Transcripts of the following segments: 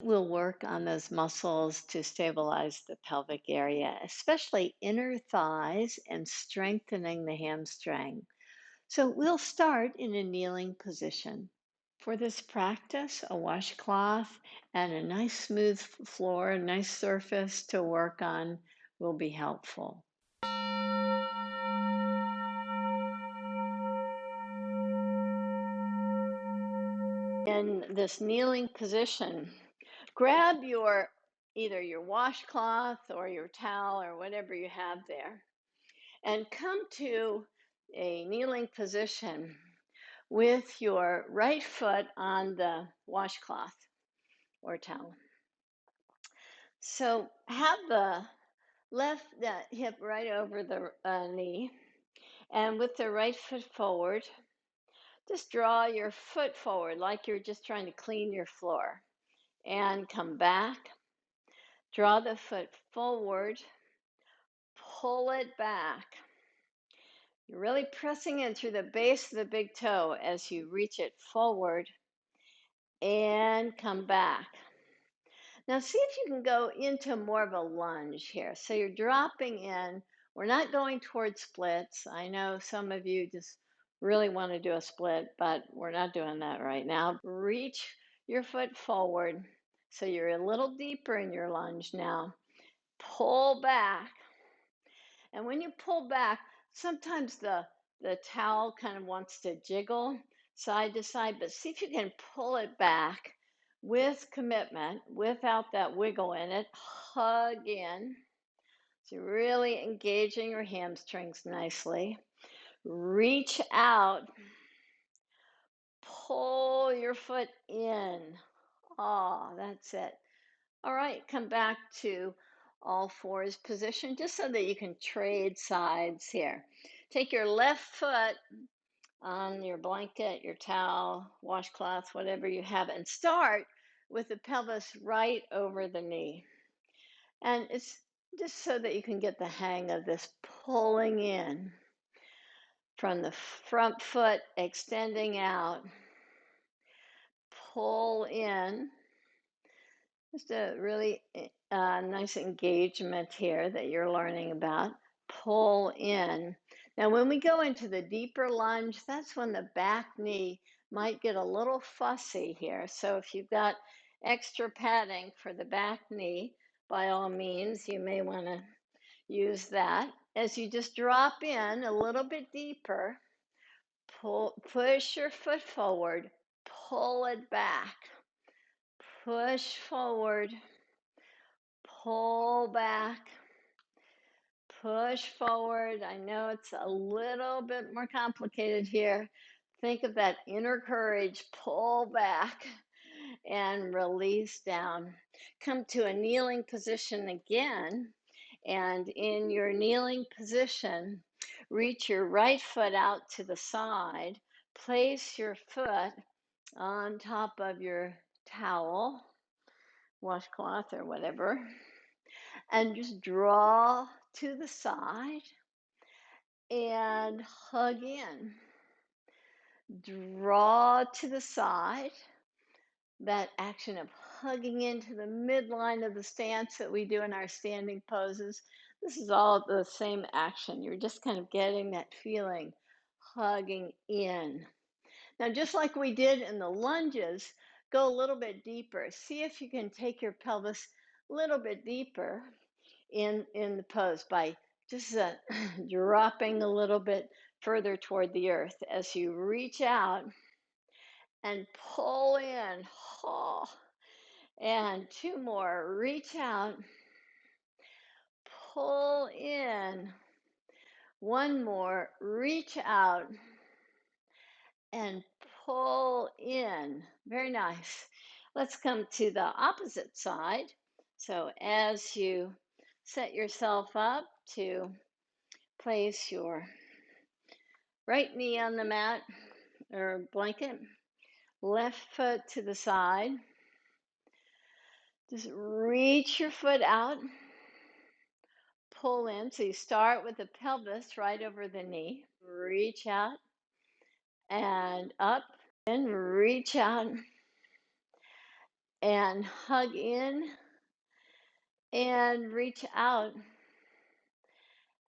We'll work on those muscles to stabilize the pelvic area, especially inner thighs and strengthening the hamstring. So we'll start in a kneeling position. For this practice, a washcloth and a nice smooth floor, a nice surface to work on will be helpful. In this kneeling position, grab your either your washcloth or your towel or whatever you have there and come to a kneeling position with your right foot on the washcloth or towel. So have the left hip right over the knee, and with the right foot forward, just draw your foot forward like you're just trying to clean your floor. And come back, draw the foot forward, pull it back. You're really pressing in through the base of the big toe as you reach it forward and come back. Now, see if you can go into more of a lunge here. So you're dropping in. We're not going towards splits. I know some of you just really want to do a split, but we're not doing that right now. Reach your foot forward. So you're a little deeper in your lunge now. Pull back. And when you pull back, sometimes the towel kind of wants to jiggle side to side, but see if you can pull it back with commitment, without that wiggle in it. Hug in. So you're really engaging your hamstrings nicely. Reach out. Pull your foot in. Oh, that's it. All right, come back to all fours position just so that you can trade sides here. Take your left foot on your blanket, your towel, washcloth, whatever you have, and start with the pelvis right over the knee. And it's just so that you can get the hang of this pulling in from the front foot, extending out, pull in. Just a really nice engagement here that you're learning about. Pull in. Now, when we go into the deeper lunge, that's when the back knee might get a little fussy here. So if you've got extra padding for the back knee, by all means, you may want to use that. As you just drop in a little bit deeper, push your foot forward, pull it back, push forward, pull back, push forward. I know it's a little bit more complicated here. Think of that inner courage, pull back and release down. Come to a kneeling position again. And in your kneeling position, reach your right foot out to the side. Place your foot on top of your towel, washcloth, or whatever, and just draw to the side and hug in. Draw to the side. That action of hugging into the midline of the stance that we do in our standing poses. This is all the same action. You're just kind of getting that feeling, hugging in. Now, just like we did in the lunges, go a little bit deeper. See if you can take your pelvis a little bit deeper in the pose by just dropping a little bit further toward the earth as you reach out and pull in. Oh, and two more. Reach out, pull in. One more. Reach out and pull in. Very nice. Let's come to the opposite side. So as you set yourself up to place your right knee on the mat or blanket, left foot to the side, just reach your foot out, pull in. So you start with the pelvis right over the knee, reach out and up, and reach out and hug in and reach out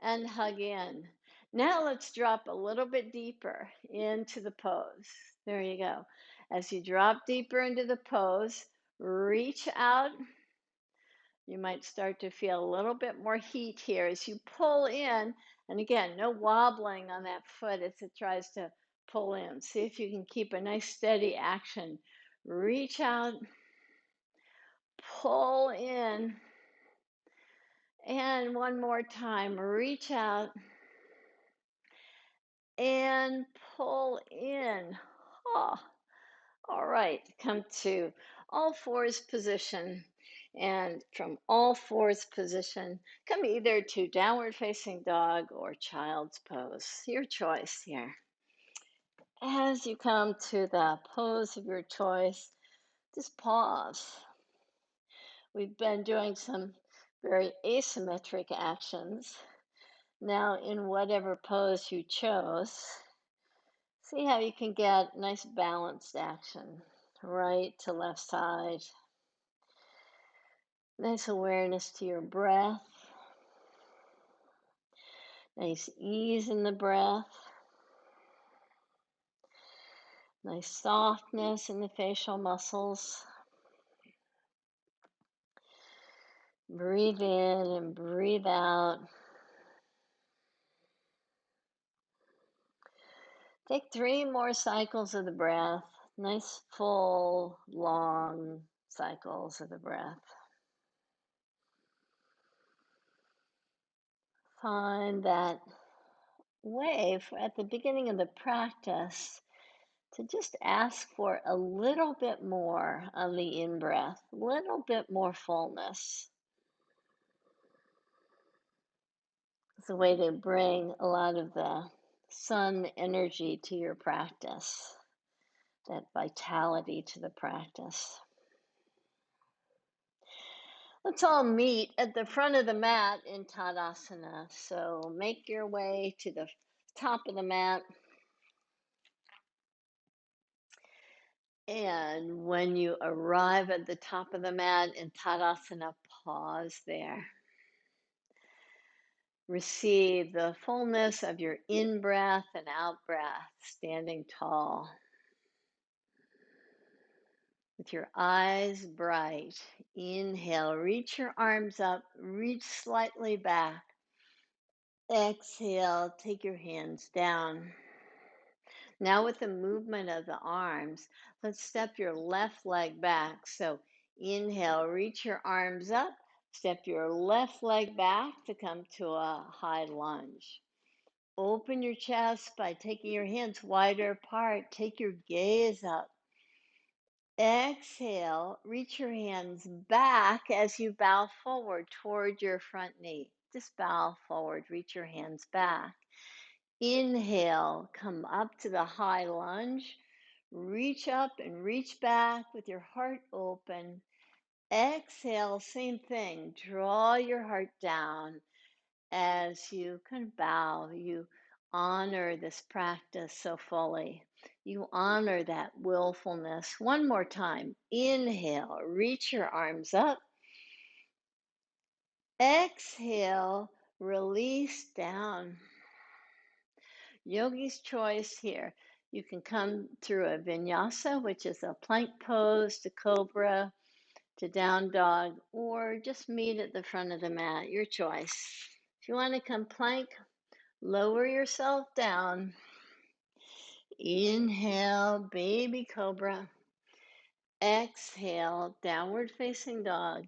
and hug in. Now let's drop a little bit deeper into the pose. There you go. As you drop deeper into the pose, reach out. You might start to feel a little bit more heat here as you pull in. And again, no wobbling on that foot as it tries to pull in. See if you can keep a nice steady action. Reach out, pull in, and one more time, reach out and pull in. Oh, all right, come to all fours position. And from all fours position, come either to downward facing dog or child's pose. Your choice here. As you come to the pose of your choice, just pause. We've been doing some very asymmetric actions. Now, in whatever pose you chose, see how you can get nice balanced action, right to left side. Nice awareness to your breath. Nice ease in the breath. Nice softness in the facial muscles. Breathe in and breathe out. Take 3 more cycles of the breath. Nice, full, long cycles of the breath. Find that way at the beginning of the practice to just ask for a little bit more on the in-breath, a little bit more fullness. It's a way to bring a lot of the sun energy to your practice, that vitality to the practice. Let's all meet at the front of the mat in Tadasana. So make your way to the top of the mat. And when you arrive at the top of the mat in Tadasana, pause there. Receive the fullness of your in-breath and out-breath, standing tall. With your eyes bright, inhale, reach your arms up, reach slightly back. Exhale, take your hands down. Now with the movement of the arms, let's step your left leg back. So inhale, reach your arms up, step your left leg back to come to a high lunge. Open your chest by taking your hands wider apart. Take your gaze up. Exhale, reach your hands back as you bow forward toward your front knee. Just bow forward, reach your hands back. Inhale, come up to the high lunge. Reach up and reach back with your heart open. Exhale, same thing. Draw your heart down as you kind of bow. You honor this practice so fully. You honor that willfulness. One more time. Inhale, reach your arms up. Exhale, release down. Yogi's choice here. You can come through a vinyasa, which is a plank pose, to cobra, to down dog, or just meet at the front of the mat. Your choice. If you want to come plank, lower yourself down. Inhale, baby cobra. Exhale, downward facing dog.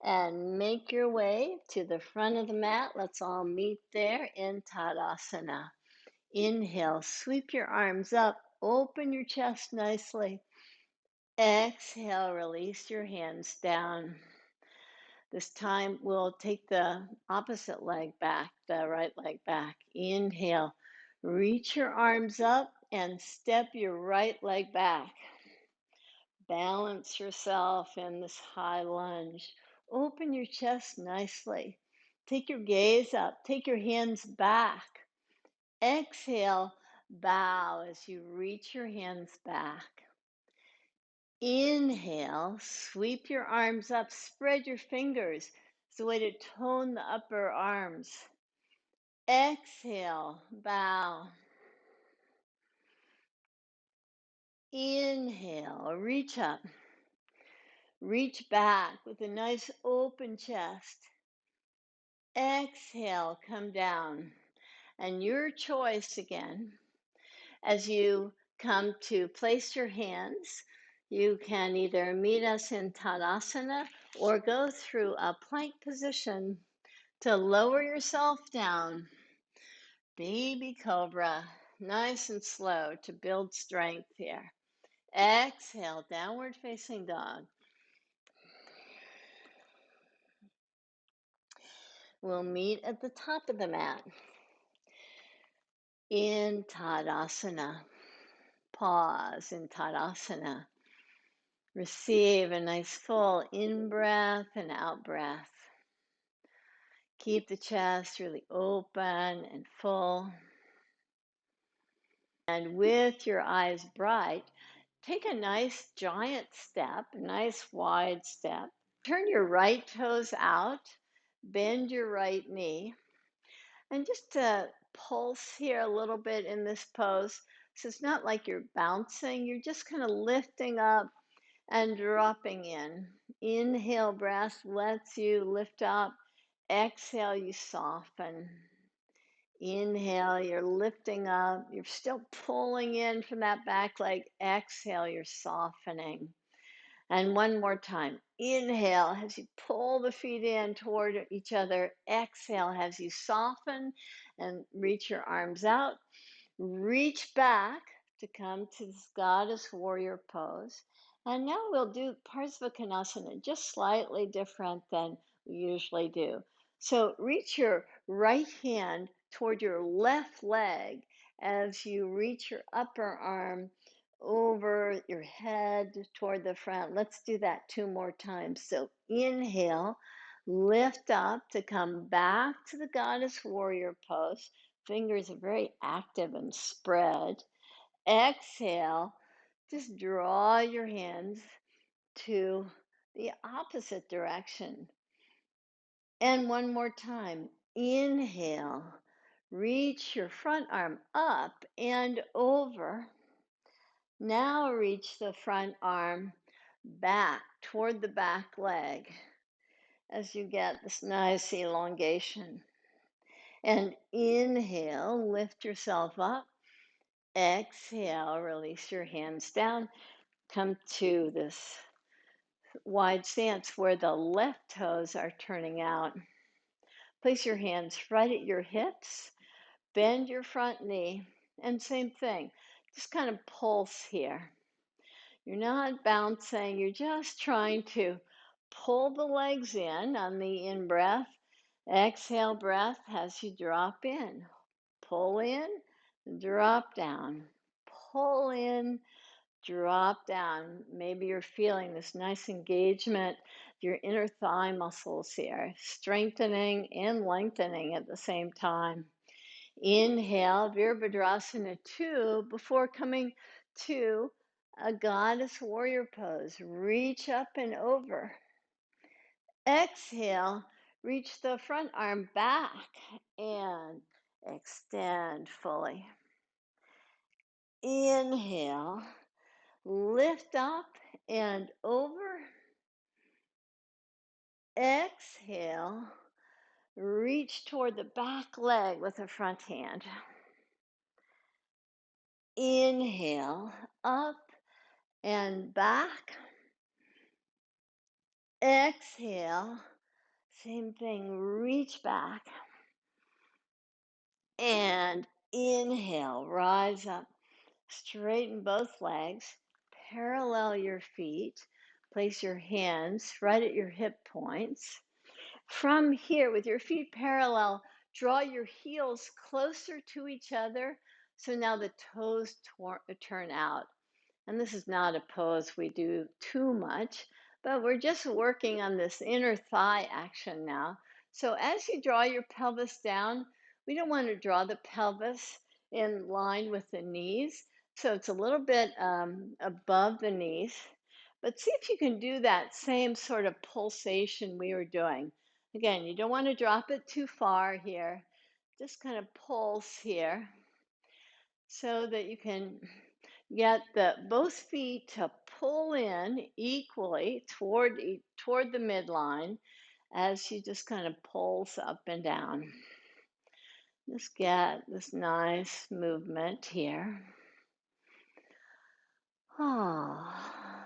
And make your way to the front of the mat. Let's all meet there in Tadasana. Inhale, sweep your arms up, open your chest nicely. Exhale, release your hands down. This time we'll take the opposite leg back, the right leg back. Inhale, reach your arms up and step your right leg back. Balance yourself in this high lunge. Open your chest nicely. Take your gaze up. Take your hands back. Exhale, bow as you reach your hands back. Inhale, sweep your arms up, spread your fingers. It's a way to tone the upper arms. Exhale, bow. Inhale, reach up. Reach back with a nice open chest. Exhale, come down. And your choice again. As you come to place your hands, you can either meet us in Tadasana or go through a plank position to lower yourself down. Baby Cobra, nice and slow to build strength here. Exhale, downward facing dog. We'll meet at the top of the mat in Tadasana. Pause in Tadasana. Receive a nice full in-breath and out-breath. Keep the chest really open and full. And with your eyes bright, take a nice giant step, a nice wide step. Turn your right toes out, bend your right knee, and just pulse here a little bit in this pose. So it's not like you're bouncing, you're just kind of lifting up and dropping in. Inhale, breath lets you lift up. Exhale, you soften. Inhale, you're lifting up. You're still pulling in from that back leg. Exhale, you're softening. And one more time. Inhale as you pull the feet in toward each other. Exhale as you soften and reach your arms out. Reach back to come to this goddess warrior pose. And now we'll do Parsvakonasana, just slightly different than we usually do. So reach your right hand toward your left leg as you reach your upper arm over your head toward the front. Let's do that 2 more times. So inhale, lift up to come back to the goddess warrior pose. Fingers are very active and spread. Exhale, just draw your hands to the opposite direction. And one more time. Inhale, reach your front arm up and over. Now reach the front arm back toward the back leg as you get this nice elongation. And inhale, lift yourself up. Exhale, release your hands down. Come to this wide stance where the left toes are turning out. Place your hands right at your hips. Bend your front knee. And same thing, just kind of pulse here. You're not bouncing, you're just trying to pull the legs in on the in breath. Exhale breath as you drop in. Pull in, drop down. Pull in, drop down. Maybe you're feeling this nice engagement, your inner thigh muscles here, strengthening and lengthening at the same time. Inhale, Virabhadrasana 2, before coming to a goddess warrior pose. Reach up and over. Exhale, reach the front arm back and extend fully. Inhale, lift up and over. Exhale, reach toward the back leg with the front hand. Inhale, up and back. Exhale, same thing, reach back. And inhale, rise up. Straighten both legs, parallel your feet. Place your hands right at your hip points. From here, with your feet parallel, draw your heels closer to each other. So now the toes turn out. And this is not a pose we do too much, but we're just working on this inner thigh action now. So as you draw your pelvis down, we don't want to draw the pelvis in line with the knees. So it's a little bit above the knees. But see if you can do that same sort of pulsation we were doing. Again, you don't want to drop it too far here. Just kind of pulse here so that you can get the both feet to pull in equally toward the midline as you just kind of pulse up and down. Just get this nice movement here. Ah.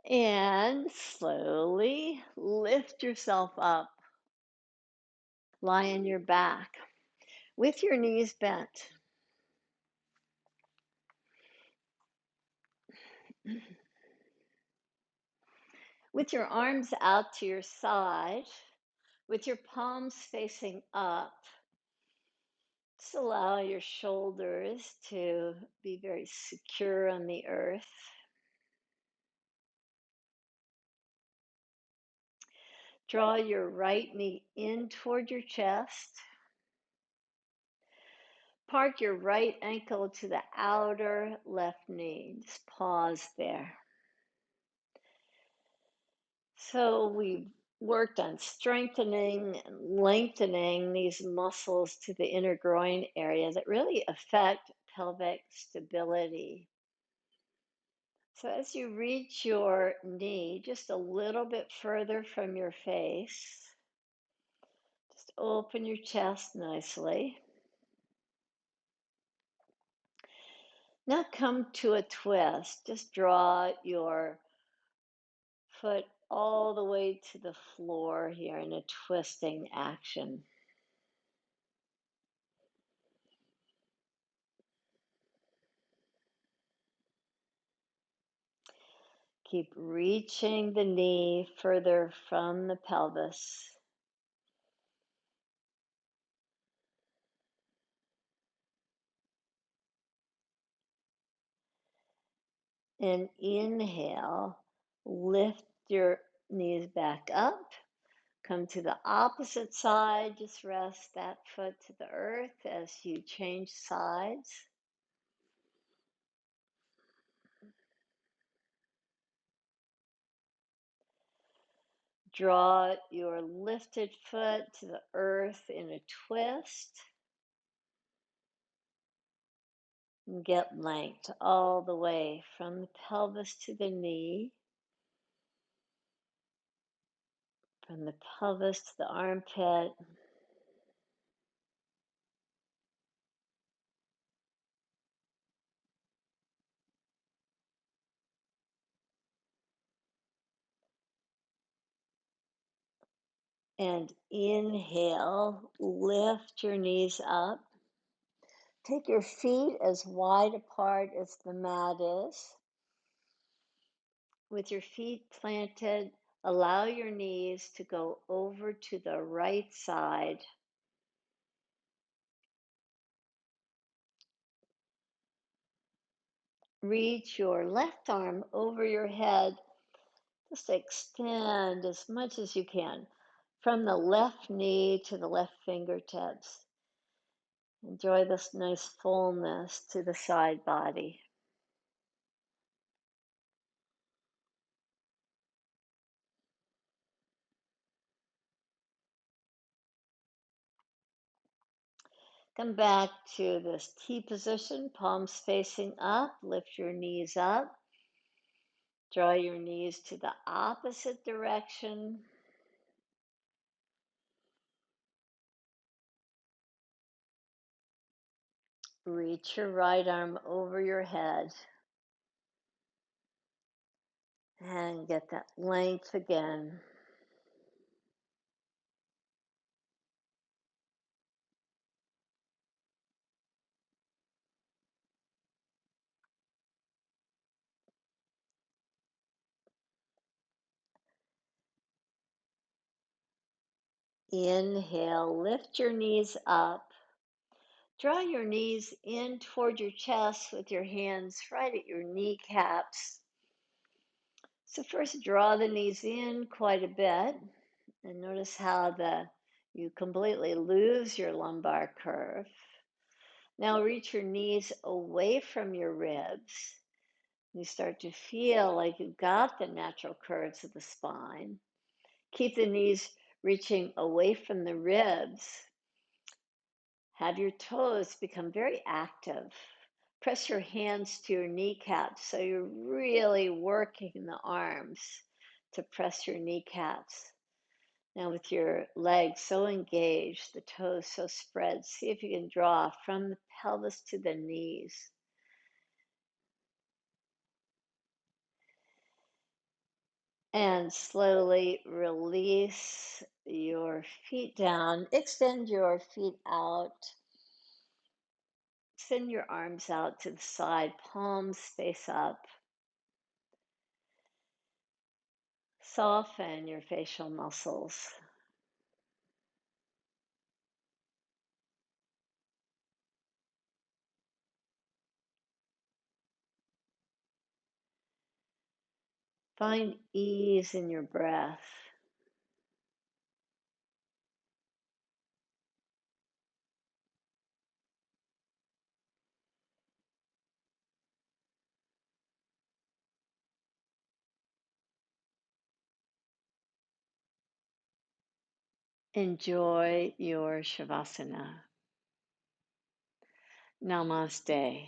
And slowly lift yourself up. Lie on your back with your knees bent. With your arms out to your side, with your palms facing up. Just allow your shoulders to be very secure on the earth. Draw your right knee in toward your chest. Park your right ankle to the outer left knee. Just pause there. So we've worked on strengthening and lengthening these muscles to the inner groin area that really affect pelvic stability. So as you reach your knee just a little bit further from your face, just open your chest nicely. Now come to a twist. Just draw your foot all the way to the floor here in a twisting action. Keep reaching the knee further from the pelvis. And inhale, lift your knees back up. Come to the opposite side. Just rest that foot to the earth as you change sides. Draw your lifted foot to the earth in a twist. And get length all the way from the pelvis to the knee, from the pelvis to the armpit. And inhale, lift your knees up. Take your feet as wide apart as the mat is. With your feet planted, allow your knees to go over to the right side. Reach your left arm over your head. Just extend as much as you can from the left knee to the left fingertips. Enjoy this nice fullness to the side body. Come back to this T position, palms facing up. Lift your knees up. Draw your knees to the opposite direction. Reach your right arm over your head. And get that length again. Inhale, lift your knees up. Draw your knees in toward your chest with your hands right at your kneecaps. So first draw the knees in quite a bit and notice how you completely lose your lumbar curve. Now reach your knees away from your ribs. You start to feel like you've got the natural curves of the spine. Keep the knees reaching away from the ribs. Have your toes become very active. Press your hands to your kneecaps so you're really working the arms to press your kneecaps. Now, with your legs so engaged, the toes so spread, see if you can draw from the pelvis to the knees. And slowly release your feet down. Extend your feet out. Send your arms out to the side, palms face up. Soften your facial muscles. Find ease in your breath. Enjoy your Shavasana. Namaste.